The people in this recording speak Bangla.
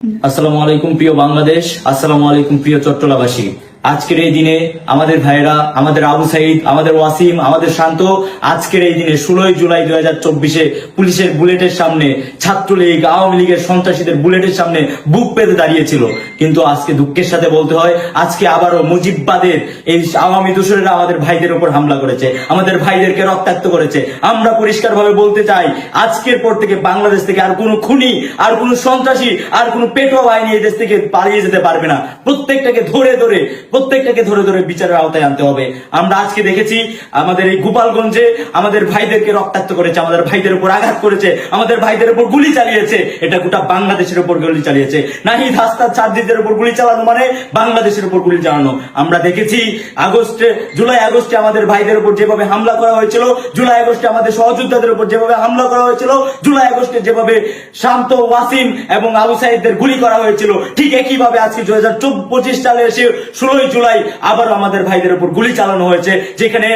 আসসালামু আলাইকুম প্রিয় বাংলাদেশ, আসসালামু আলাইকুম প্রিয় চট্টলাবাসী। আজকের এই দিনে আমাদের ভাইয়েরা, আমাদের আবু সাইদ, আমাদের ওয়াসিম, আমাদের শান্ত আজকের এই দিনে 16 জুলাই 2024 পুলিশের বুলেটের সামনে, ছাত্রলীগ আওয়ামী লীগের সন্ত্রাসীদের বুলেটের সামনে বুক পেতে দাঁড়িয়েছিল। কিন্তু আজকে দুঃখের সাথে বলতে হয়, আজকে আবারও মুজিববাদের এই আওয়ামী দোসরেরা আমাদের ভাইদের উপর হামলা করেছে, আমাদের ভাইদেরকে রক্তাক্ত করেছে। আমরা পরিষ্কারভাবে বলতে চাই, আজকের পর থেকে বাংলাদেশ থেকে আর কোনো খুনি, আর কোনো সন্ত্রাসী, আর কোনো পেটোয়া বাহিনী এই দেশ থেকে পালিয়ে যেতে পারবে না। প্রত্যেকটাকে ধরে ধরে বিচারের আওতায় আনতে হবে। আমরা আজকে দেখেছি আমাদের এই গোপালগঞ্জে আমাদের ভাইদেরকে রক্তাক্ত করেছে, আমাদের ভাইদের উপর আঘাত করেছে, আমাদের ভাইদের উপর গুলি চালিয়েছে। এটা গোটা বাংলাদেশের উপর গুলি চালিয়েছে। নাহিদ হাসনাত সার্জিদের উপর গুলি চালানো মানে বাংলাদেশের উপর গুলি চালানো। আমরা দেখেছি জুলাই আগস্টে আমাদের ভাইদের উপর যেভাবে হামলা করা হয়েছিল, জুলাই আগস্টে আমাদের সহযোদ্ধাদের উপর যেভাবে হামলা করা হয়েছিল, জুলাই আগস্টে যেভাবে শান্ত, ওয়াসিম এবং আবু সাইদদের গুলি করা হয়েছিল, ঠিক একইভাবে আজকে 2025 সালে এসে 16 জুলাই আবারও আমাদের ভাইদের উপর গুলি চালানো হয়েছে, যেখানে